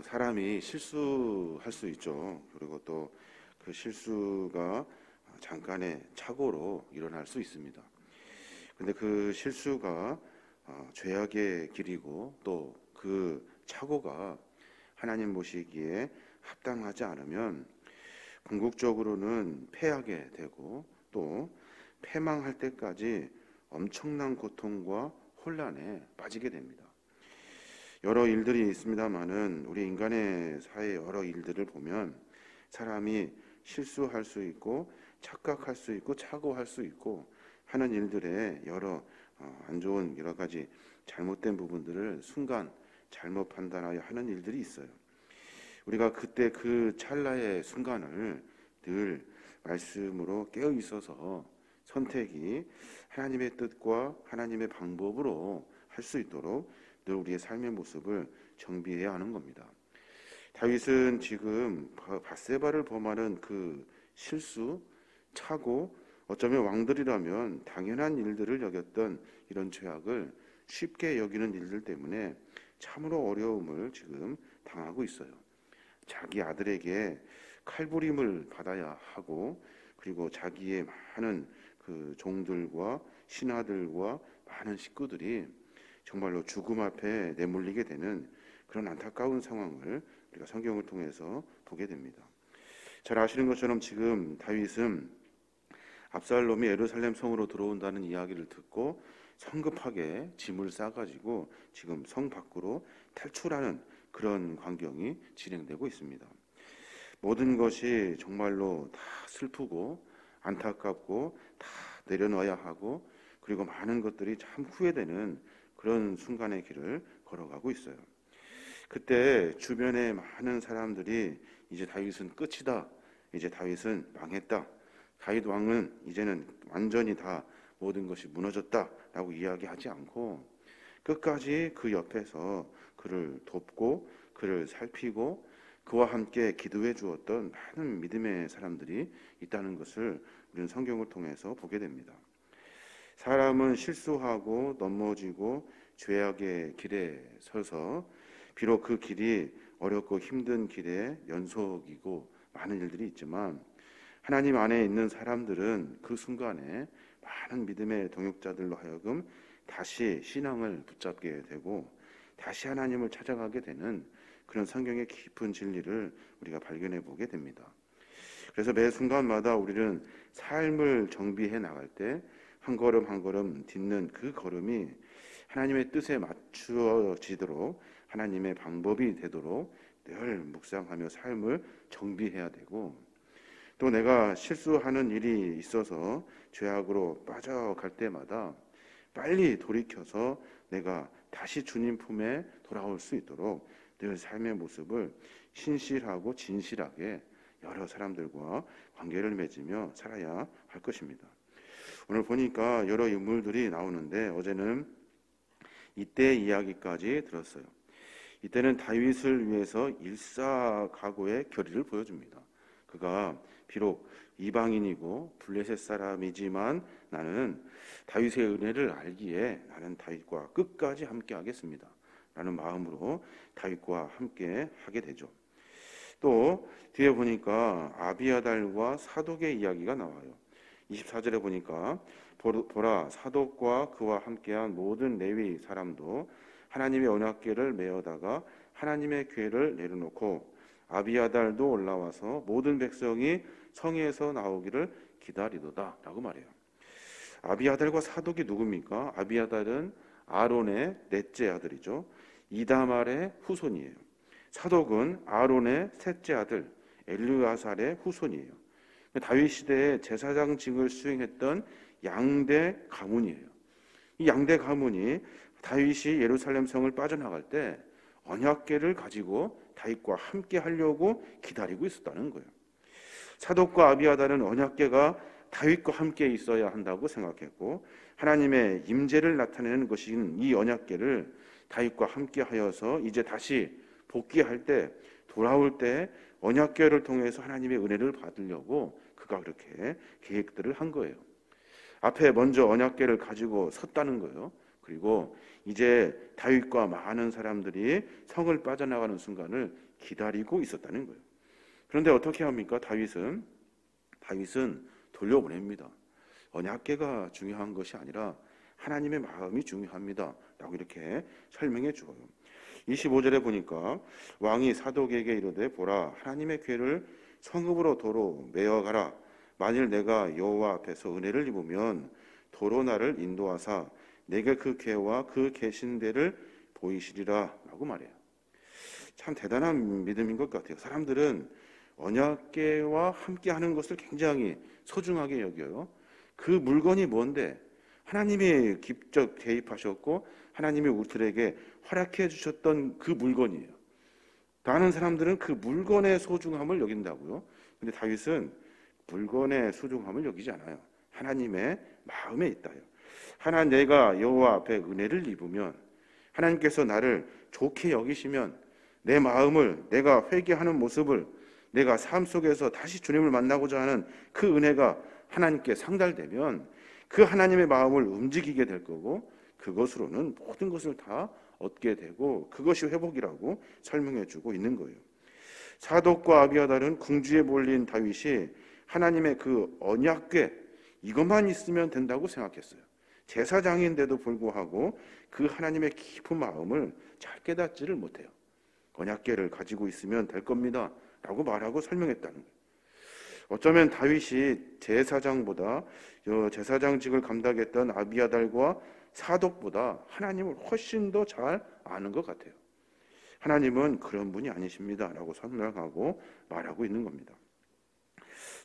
사람이 실수할 수 있죠. 그리고 또 그 실수가 잠깐의 착오로 일어날 수 있습니다. 근데 그 실수가 죄악의 길이고 또 그 착오가 하나님 보시기에 합당하지 않으면 궁극적으로는 패하게 되고 또 패망할 때까지 엄청난 고통과 혼란에 빠지게 됩니다. 여러 일들이 있습니다만은 우리 인간의 사회 여러 일들을 보면 사람이 실수할 수 있고 착각할 수 있고 착오할 수 있고 하는 일들에 여러 안 좋은 여러 가지 잘못된 부분들을 순간 잘못 판단하여 하는 일들이 있어요. 우리가 그때 그 찰나의 순간을 늘 말씀으로 깨어 있어서 선택이 하나님의 뜻과 하나님의 방법으로 할 수 있도록 늘 우리의 삶의 모습을 정비해야 하는 겁니다. 다윗은 지금 밧세바를 범하는 그 실수, 착오, 어쩌면 왕들이라면 당연한 일들을 여겼던 이런 죄악을 쉽게 여기는 일들 때문에 참으로 어려움을 지금 당하고 있어요. 자기 아들에게 칼부림을 받아야 하고 그리고 자기의 많은 그 종들과 신하들과 많은 식구들이 정말로 죽음 앞에 내몰리게 되는 그런 안타까운 상황을 우리가 성경을 통해서 보게 됩니다. 잘 아시는 것처럼 지금 다윗은 압살롬이 예루살렘 성으로 들어온다는 이야기를 듣고 성급하게 짐을 싸가지고 지금 성 밖으로 탈출하는 그런 광경이 진행되고 있습니다. 모든 것이 정말로 다 슬프고 안타깝고 다 내려놔야 하고 그리고 많은 것들이 참 후회되는 그런 순간의 길을 걸어가고 있어요. 그때 주변에 많은 사람들이 이제 다윗은 끝이다. 이제 다윗은 망했다. 다윗 왕은 이제는 완전히 다 모든 것이 무너졌다라고 이야기하지 않고 끝까지 그 옆에서 그를 돕고 그를 살피고 그와 함께 기도해 주었던 많은 믿음의 사람들이 있다는 것을 우리는 성경을 통해서 보게 됩니다. 사람은 실수하고 넘어지고 죄악의 길에 서서 비록 그 길이 어렵고 힘든 길의 연속이고 많은 일들이 있지만 하나님 안에 있는 사람들은 그 순간에 많은 믿음의 동역자들로 하여금 다시 신앙을 붙잡게 되고 다시 하나님을 찾아가게 되는 그런 성경의 깊은 진리를 우리가 발견해 보게 됩니다. 그래서 매 순간마다 우리는 삶을 정비해 나갈 때 한 걸음 한 걸음 딛는 그 걸음이 하나님의 뜻에 맞추어지도록 하나님의 방법이 되도록 늘 묵상하며 삶을 정비해야 되고 또 내가 실수하는 일이 있어서 죄악으로 빠져갈 때마다 빨리 돌이켜서 내가 다시 주님 품에 돌아올 수 있도록 늘 삶의 모습을 신실하고 진실하게 여러 사람들과 관계를 맺으며 살아야 할 것입니다. 오늘 보니까 여러 인물들이 나오는데 어제는 이때 이야기까지 들었어요. 이때는 다윗을 위해서 일사각오의 결의를 보여줍니다. 그가 비록 이방인이고 블레셋 사람이지만 나는 다윗의 은혜를 알기에 나는 다윗과 끝까지 함께 하겠습니다 라는 마음으로 다윗과 함께 하게 되죠. 또 뒤에 보니까 아비아달과 사독의 이야기가 나와요. 24절에 보니까 보라 사독과 그와 함께한 모든 레위 사람도 하나님의 언약궤를 메어다가 하나님의 궤를 내려놓고 아비아달도 올라와서 모든 백성이 성에서 나오기를 기다리도다 라고 말해요. 아비아달과 사독이 누굽니까? 아비아달은 아론의 넷째 아들이죠. 이다말의 후손이에요. 사독은 아론의 셋째 아들 엘르아살의 후손이에요. 다윗 시대에 제사장직을 수행했던 양대 가문이에요. 이 양대 가문이 다윗이 예루살렘 성을 빠져나갈 때 언약궤를 가지고 다윗과 함께 하려고 기다리고 있었다는 거예요. 사독과 아비아달은 언약궤가 다윗과 함께 있어야 한다고 생각했고 하나님의 임재를 나타내는 것인 이 언약궤를 다윗과 함께 하여서 이제 다시 복귀할 때 돌아올 때 언약궤를 통해서 하나님의 은혜를 받으려고 그가 그렇게 계획들을 한 거예요. 앞에 먼저 언약궤를 가지고 섰다는 거예요. 그리고 이제 다윗과 많은 사람들이 성을 빠져나가는 순간을 기다리고 있었다는 거예요. 그런데 어떻게 합니까? 다윗은 돌려보냅니다. 언약궤가 중요한 것이 아니라 하나님의 마음이 중요합니다 라고 이렇게 설명해 주어요. 25절에 보니까 왕이 사독에게 이르되 보라, 하나님의 궤를 성읍으로 도로 메어가라. 만일 내가 여호와 앞에서 은혜를 입으면 도로 나를 인도하사 내게 그 궤와 그 계신 데를 보이시리라 라고 말해요. 참 대단한 믿음인 것 같아요. 사람들은 언약궤와 함께하는 것을 굉장히 소중하게 여겨요. 그 물건이 뭔데? 하나님이 직접 개입하셨고 하나님이 우리들에게 허락해 주셨던 그 물건이에요. 많은 사람들은 그 물건의 소중함을 여긴다고요. 근데 다윗은 물건의 소중함을 여기지 않아요. 하나님의 마음에 있다요. 내가 여호와 앞에 은혜를 입으면, 하나님께서 나를 좋게 여기시면, 내 마음을, 내가 회개하는 모습을, 내가 삶 속에서 다시 주님을 만나고자 하는 그 은혜가 하나님께 상달되면 그 하나님의 마음을 움직이게 될 거고, 그것으로는 모든 것을 다 얻게 되고 그것이 회복이라고 설명해 주고 있는 거예요. 사독과 아비아달은 궁지에 몰린 다윗이 하나님의 그 언약궤 이것만 있으면 된다고 생각했어요. 제사장인데도 불구하고 그 하나님의 깊은 마음을 잘 깨닫지를 못해요. 언약궤를 가지고 있으면 될 겁니다 라고 말하고 설명했다는 거예요. 어쩌면 다윗이 제사장보다 제사장직을 감당했던 아비아달과 사독보다 하나님을 훨씬 더 잘 아는 것 같아요. 하나님은 그런 분이 아니십니다 라고 설명하고 말하고 있는 겁니다.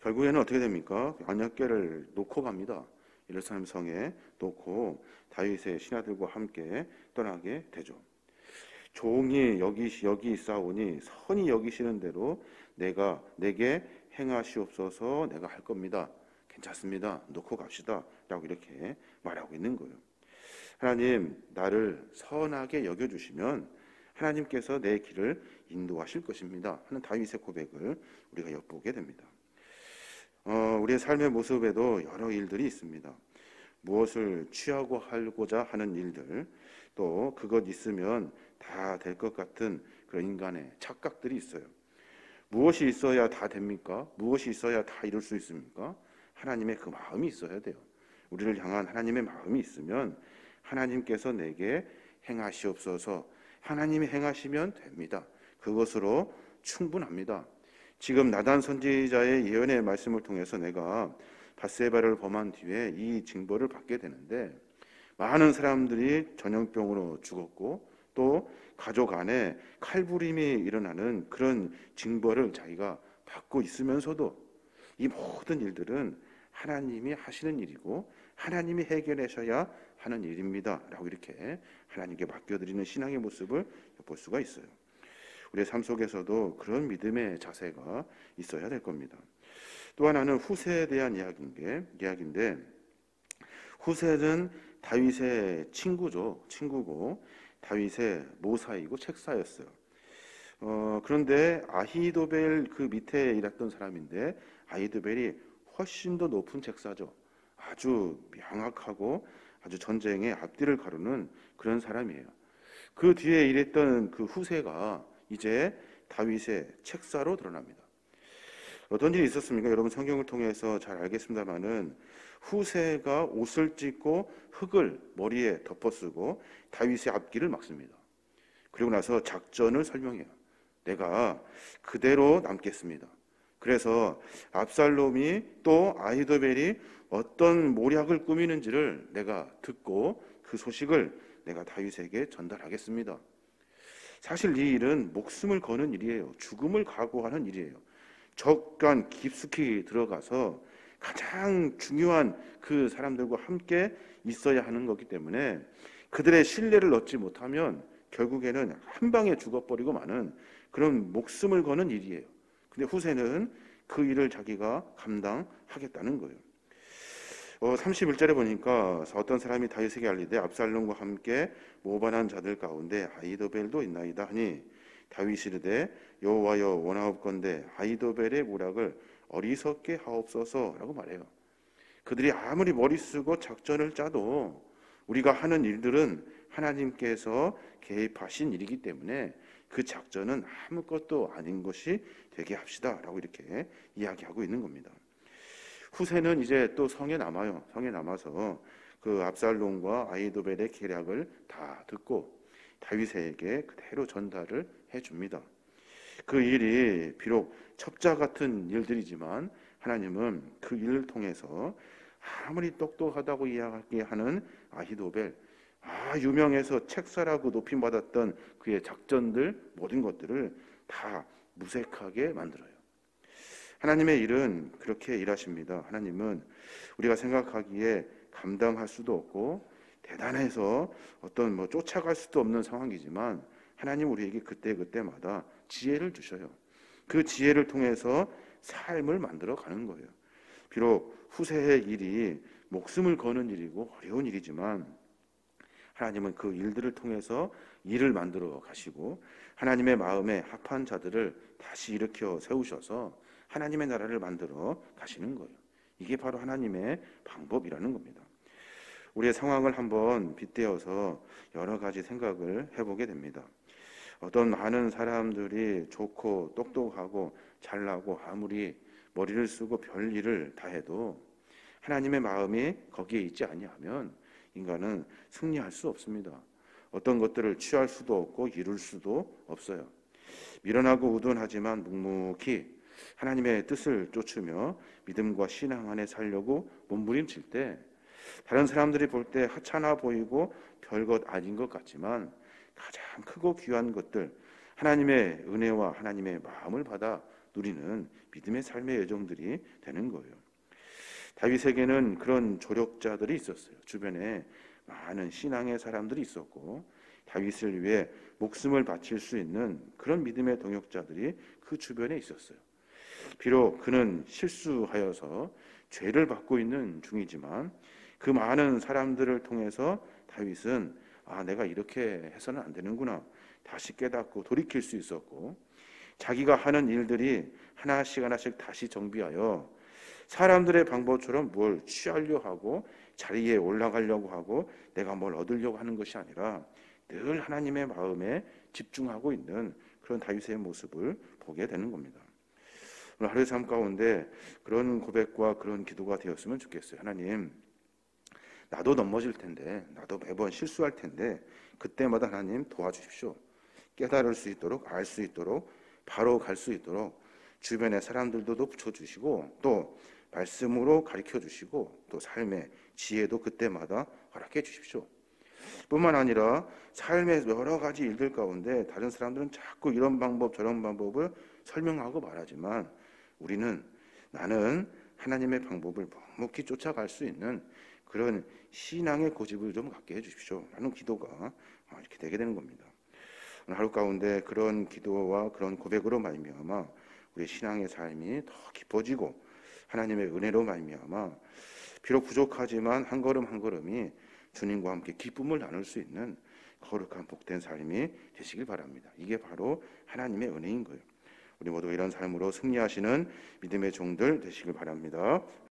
결국에는 어떻게 됩니까? 언약궤를 놓고 갑니다. 예루살렘 성에 놓고 다윗의 신하들과 함께 떠나게 되죠. 종이 여기 있사오니 선히 여기시는 대로 내게 행하시옵소서. 내가 할 겁니다. 괜찮습니다. 놓고 갑시다 라고 이렇게 말하고 있는 거예요. 하나님, 나를 선하게 여겨주시면 하나님께서 내 길을 인도하실 것입니다 하는 다윗의 고백을 우리가 엿보게 됩니다. 우리의 삶의 모습에도 여러 일들이 있습니다. 무엇을 취하고 하고자 하는 일들, 또 그것 있으면 다 될 것 같은 그런 인간의 착각들이 있어요. 무엇이 있어야 다 됩니까? 무엇이 있어야 다 이룰 수 있습니까? 하나님의 그 마음이 있어야 돼요. 우리를 향한 하나님의 마음이 있으면 하나님께서 내게 행하시옵소서. 하나님이 행하시면 됩니다. 그것으로 충분합니다. 지금 나단 선지자의 예언의 말씀을 통해서 내가 밧세바를 범한 뒤에 이 징벌을 받게 되는데, 많은 사람들이 전염병으로 죽었고 또 가족 안에 칼부림이 일어나는 그런 징벌을 자기가 받고 있으면서도 이 모든 일들은 하나님이 하시는 일이고 하나님이 해결하셔야 하는 일입니다 라고 이렇게 하나님께 맡겨드리는 신앙의 모습을 볼 수가 있어요. 우리의 삶 속에서도 그런 믿음의 자세가 있어야 될 겁니다. 또 하나는 후세에 대한 이야기인데, 후세는 다윗의 친구고 다윗의 모사이고 책사였어요. 그런데 아히도벨 그 밑에 일했던 사람인데, 아히도벨이 훨씬 더 높은 책사죠. 아주 명확하고 아주 전쟁의 앞뒤를 가르는 그런 사람이에요. 그 뒤에 일했던 그 후세가 이제 다윗의 책사로 드러납니다. 어떤 일이 있었습니까? 여러분 성경을 통해서 잘 알겠습니다만은 후세가 옷을 찢고 흙을 머리에 덮어쓰고 다윗의 앞길을 막습니다. 그리고 나서 작전을 설명해요. 내가 그대로 남겠습니다. 그래서 압살롬이 또 아히도벨이 어떤 모략을 꾸미는지를 내가 듣고 그 소식을 내가 다윗에게 전달하겠습니다. 사실 이 일은 목숨을 거는 일이에요. 죽음을 각오하는 일이에요. 적간 깊숙이 들어가서 가장 중요한 그 사람들과 함께 있어야 하는 거기 때문에 그들의 신뢰를 얻지 못하면 결국에는 한 방에 죽어버리고 마는 그런 목숨을 거는 일이에요. 근데 후세는 그 일을 자기가 감당하겠다는 거예요. 31절에 보니까 어떤 사람이 다윗에게 알리되 압살롬과 함께 모반한 자들 가운데 아히도벨도 있나이다 하니 다윗이 이르되 여호와여 원하옵건대 아히도벨의 모략을 어리석게 하옵소서라고 말해요. 그들이 아무리 머리 쓰고 작전을 짜도 우리가 하는 일들은 하나님께서 개입하신 일이기 때문에 그 작전은 아무것도 아닌 것이 되게 합시다라고 이렇게 이야기하고 있는 겁니다. 후세는 이제 또 성에 남아요. 성에 남아서 그 압살롬과 아히도벨의 계략을 다 듣고 다윗에게 그대로 전달을 해줍니다. 그 일이 비록 첩자 같은 일들이지만 하나님은 그 일을 통해서 아무리 똑똑하다고 이야기하는 아히도벨, 유명해서 책사라고 높임받았던 그의 작전들, 모든 것들을 다 무색하게 만들어요. 하나님의 일은 그렇게 일하십니다. 하나님은 우리가 생각하기에 감당할 수도 없고 대단해서 어떤 쫓아갈 수도 없는 상황이지만 하나님 우리에게 그때그때마다 지혜를 주셔요. 그 지혜를 통해서 삶을 만들어 가는 거예요. 비록 후세의 일이 목숨을 거는 일이고 어려운 일이지만 하나님은 그 일들을 통해서 일을 만들어 가시고 하나님의 마음에 합한 자들을 다시 일으켜 세우셔서 하나님의 나라를 만들어 가시는 거예요. 이게 바로 하나님의 방법이라는 겁니다. 우리의 상황을 한번 빗대어서 여러 가지 생각을 해보게 됩니다. 어떤 많은 사람들이 좋고 똑똑하고 잘나고 아무리 머리를 쓰고 별 일을 다 해도 하나님의 마음이 거기에 있지 아니하면 인간은 승리할 수 없습니다. 어떤 것들을 취할 수도 없고 이룰 수도 없어요. 미련하고 우둔하지만 묵묵히 하나님의 뜻을 쫓으며 믿음과 신앙 안에 살려고 몸부림칠 때 다른 사람들이 볼 때 하찮아 보이고 별것 아닌 것 같지만 가장 크고 귀한 것들, 하나님의 은혜와 하나님의 마음을 받아 누리는 믿음의 삶의 여정들이 되는 거예요. 다윗에게는 그런 조력자들이 있었어요. 주변에 많은 신앙의 사람들이 있었고 다윗을 위해 목숨을 바칠 수 있는 그런 믿음의 동역자들이 그 주변에 있었어요. 비록 그는 실수하여서 죄를 받고 있는 중이지만 그 많은 사람들을 통해서 다윗은 내가 이렇게 해서는 안 되는구나 다시 깨닫고 돌이킬 수 있었고 자기가 하는 일들이 하나씩 다시 정비하여 사람들의 방법처럼 뭘 취하려 하고 자리에 올라가려고 하고 내가 뭘 얻으려고 하는 것이 아니라 늘 하나님의 마음에 집중하고 있는 그런 다윗의 모습을 보게 되는 겁니다. 오늘 하루의 삶 가운데 그런 고백과 그런 기도가 되었으면 좋겠어요. 하나님, 나도 넘어질 텐데, 나도 매번 실수할 텐데 그때마다 하나님 도와주십시오. 깨달을 수 있도록, 알 수 있도록, 바로 갈 수 있도록 주변의 사람들도 붙여주시고 또 말씀으로 가르쳐주시고 또 삶의 지혜도 그때마다 허락해 주십시오. 뿐만 아니라 삶의 여러 가지 일들 가운데 다른 사람들은 자꾸 이런 방법 저런 방법을 설명하고 말하지만 나는 하나님의 방법을 묵묵히 쫓아갈 수 있는 그런 신앙의 고집을 좀 갖게 해주십시오 라는 기도가 이렇게 되게 되는 겁니다. 오늘 하루 가운데 그런 기도와 그런 고백으로 말미암아 우리 신앙의 삶이 더 깊어지고 하나님의 은혜로 말미암아 비록 부족하지만 한 걸음 한 걸음이 주님과 함께 기쁨을 나눌 수 있는 거룩한 복된 삶이 되시길 바랍니다. 이게 바로 하나님의 은혜인 거예요. 우리 모두 이런 삶으로 승리하시는 믿음의 종들 되시길 바랍니다.